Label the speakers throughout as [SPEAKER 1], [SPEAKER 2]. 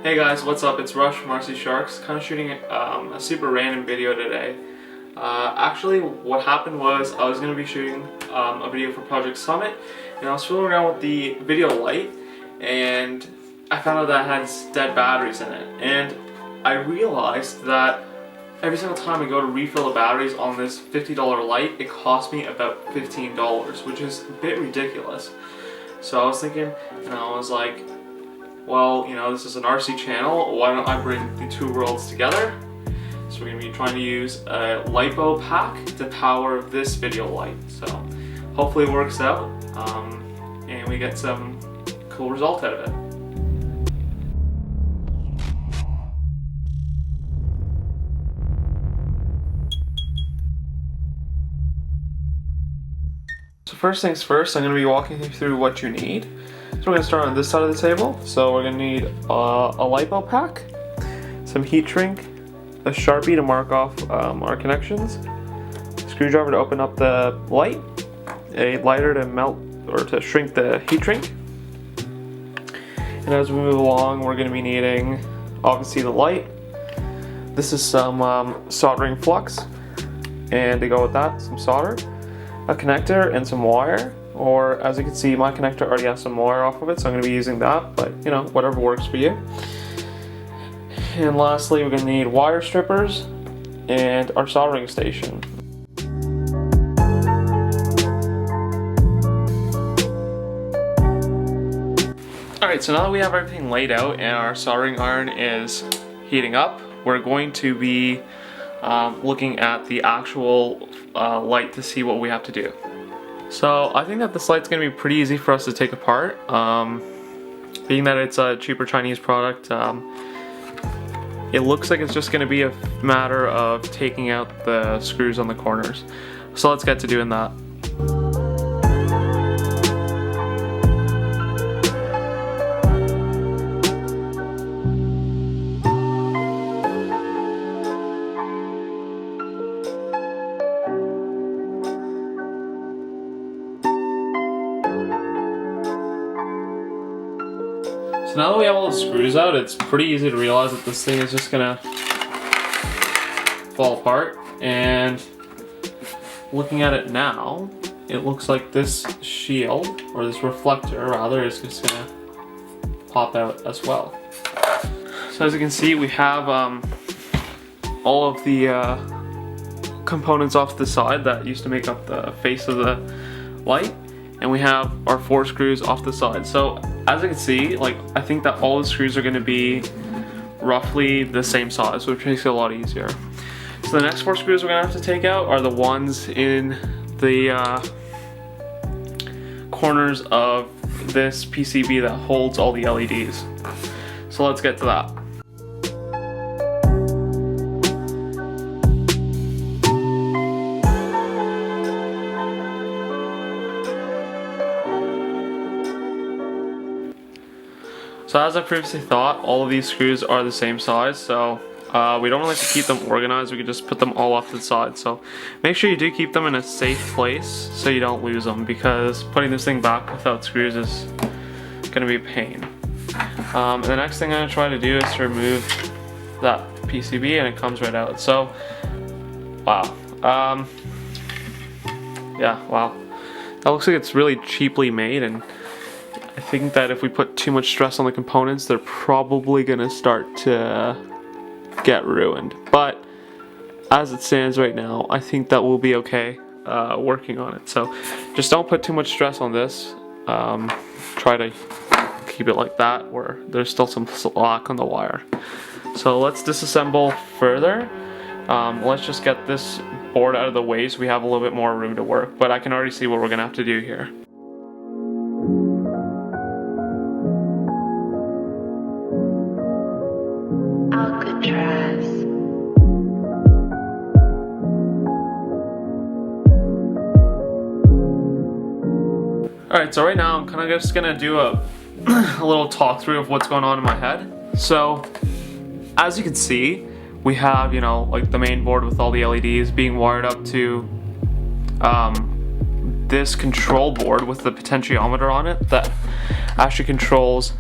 [SPEAKER 1] Hey guys, what's up? It's Rush from RC Sharks, kind of shooting a super random video today. Actually, what happened was I was going to be shooting a video for Project Summit, and I was fooling around with the video light, and I found out that it has dead batteries in it. And I realized that every single time I go to refill the batteries on this $50 light, it costs me about $15, which is a bit ridiculous. So I was thinking, and I was like, well, you know, this is an RC channel, why don't I bring the two worlds together? So we're going to be trying to use a Lipo pack to power this video light. So hopefully it works out and we get some cool result out of it. So first things first, I'm going to be walking you through what you need. So we're going to start on this side of the table. So we're going to need a Lipo pack, some heat shrink, a Sharpie to mark off our connections, a screwdriver to open up the light, a lighter to melt or to shrink the heat shrink. And as we move along, we're going to be needing obviously the light. This is some soldering flux, and to go with that, some solder, a connector, and some wire. Or as you can see, my connector already has some wire off of it, so I'm going to be using that, but you know, whatever works for you. And lastly, we're going to need wire strippers and our soldering station. Alright, so now that we have everything laid out and our soldering iron is heating up, we're going to be looking at the actual light to see what we have to do. So I think that this light's going to be pretty easy for us to take apart. Being that it's a cheaper Chinese product, it looks like it's just going to be a matter of taking out the screws on the corners. So let's get to doing that. So now that we have all the screws out, it's pretty easy to realize that this thing is just gonna fall apart. And looking at it now, it looks like this shield, or this reflector rather, is just gonna pop out as well. So as you can see, we have all of the components off the side that used to make up the face of the light, and we have our 4 screws off the side. So as you can see, like, I think that all the screws are going to be roughly the same size, which makes it a lot easier. So the next 4 screws we're going to have to take out are the ones in the corners of this PCB that holds all the LEDs. So let's get to that. So as I previously thought, all of these screws are the same size, so we don't like to keep them organized. We can just put them all off to the side. So make sure you do keep them in a safe place so you don't lose them, because putting this thing back without screws is going to be a pain. And the next thing I'm going to try to do is to remove that PCB, and it comes right out. So, wow. Yeah, wow. That looks like it's really cheaply made, and I think that if we put too much stress on the components, they're probably going to start to get ruined. But as it stands right now, I think that we'll be okay working on it. So just don't put too much stress on this. Try to keep it like that, where there's still some slack on the wire. So let's disassemble further. Let's just get this board out of the way so we have a little bit more room to work. But I can already see what we're going to have to do here. Alright, so right now I'm kind of just gonna do a little talk through of what's going on in my head. So, as you can see, we have, you know, like the main board with all the LEDs being wired up to this control board with the potentiometer on it that actually controls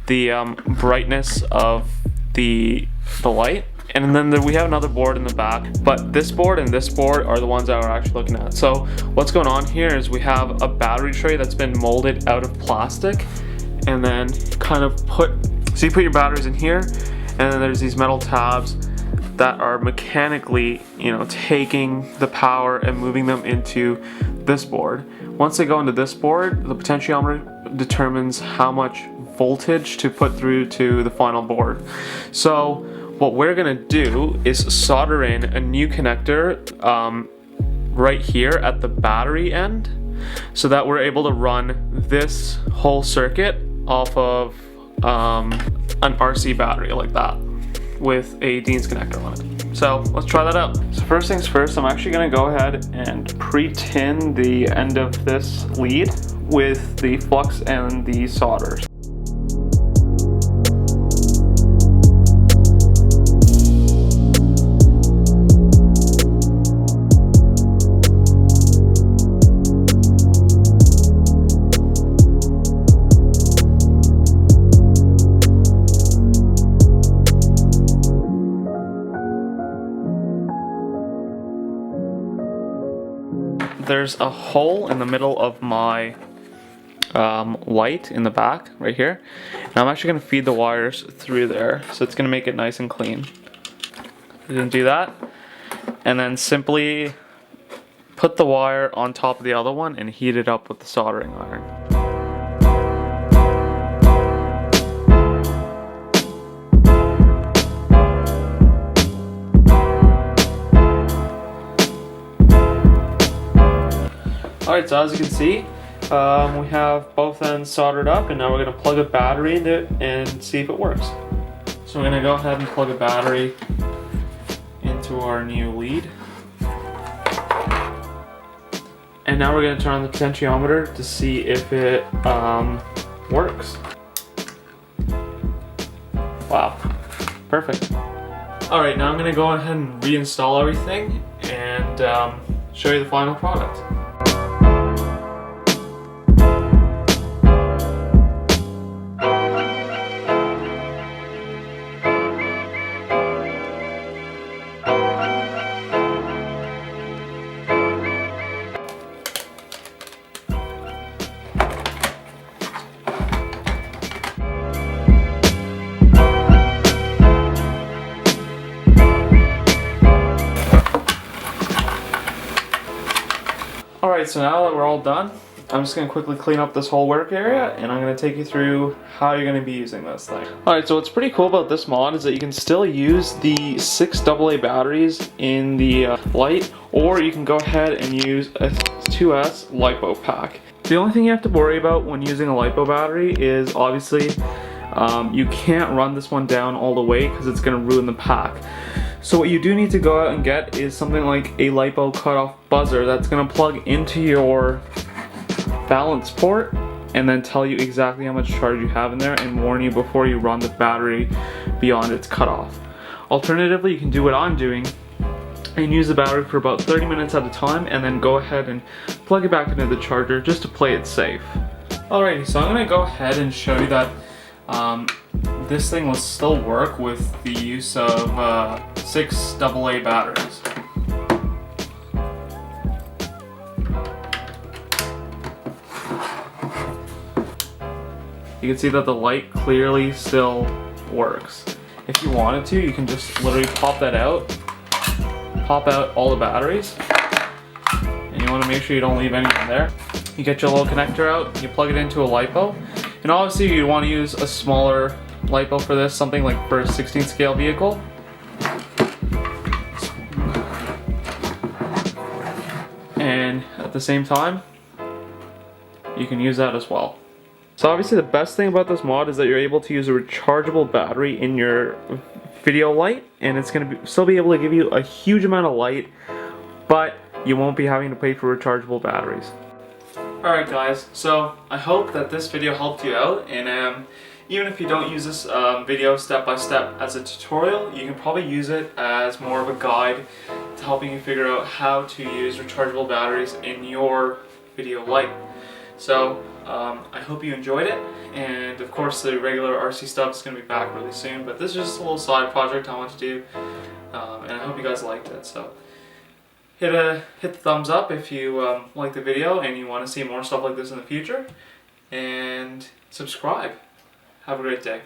[SPEAKER 1] the brightness of the light. And then we have another board in the back, but this board and this board are the ones that we're actually looking at. So what's going on here is we have a battery tray that's been molded out of plastic, and then kind of so you put your batteries in here, and then there's these metal tabs that are mechanically, you know, taking the power and moving them into this board. Once they go into this board, the potentiometer determines how much voltage to put through to the final board. So what we're gonna do is solder in a new connector right here at the battery end, so that we're able to run this whole circuit off of an RC battery like that with a Dean's connector on it. So let's try that out. So first things first, I'm actually gonna go ahead and pre-tin the end of this lead with the flux and the solders. There's a hole in the middle of my light in the back right here, and I'm actually going to feed the wires through there, so it's going to make it nice and clean. We're going to do that, and then simply put the wire on top of the other one and heat it up with the soldering iron. Alright, so as you can see, we have both ends soldered up, and now we're going to plug a battery into it and see if it works. So we're going to go ahead and plug a battery into our new lead. And now we're going to turn on the potentiometer to see if it works. Wow, perfect. Alright, now I'm going to go ahead and reinstall everything and show you the final product. Alright, so now that we're all done, I'm just going to quickly clean up this whole work area, and I'm going to take you through how you're going to be using this thing. Alright, so what's pretty cool about this mod is that you can still use the 6 AA batteries in the light, or you can go ahead and use a 2S Lipo pack. The only thing you have to worry about when using a Lipo battery is obviously you can't run this one down all the way because it's going to ruin the pack. So what you do need to go out and get is something like a Lipo cutoff buzzer that's going to plug into your balance port and then tell you exactly how much charge you have in there and warn you before you run the battery beyond its cutoff. Alternatively, you can do what I'm doing and use the battery for about 30 minutes at a time, and then go ahead and plug it back into the charger just to play it safe. Alrighty, so I'm going to go ahead and show you that this thing will still work with the use of 6 AA batteries. You can see that the light clearly still works. If you wanted to, you can just literally pop that out, pop out all the batteries, and you want to make sure you don't leave anything there. You get your little connector out, you plug it into a Lipo, and obviously you want to use a smaller Lipo for this, something like for a 16 scale vehicle. And at the same time, you can use that as well. So obviously the best thing about this mod is that you're able to use a rechargeable battery in your video light, and it's going to still be able to give you a huge amount of light, but you won't be having to pay for rechargeable batteries. Alright guys, so I hope that this video helped you out, and even if you don't use this video step by step as a tutorial, you can probably use it as more of a guide to helping you figure out how to use rechargeable batteries in your video light. So I hope you enjoyed it, and of course the regular RC stuff is going to be back really soon, but this is just a little side project I want to do, and I hope you guys liked it. So hit the thumbs up if you like the video and you want to see more stuff like this in the future, and subscribe. Have a great day.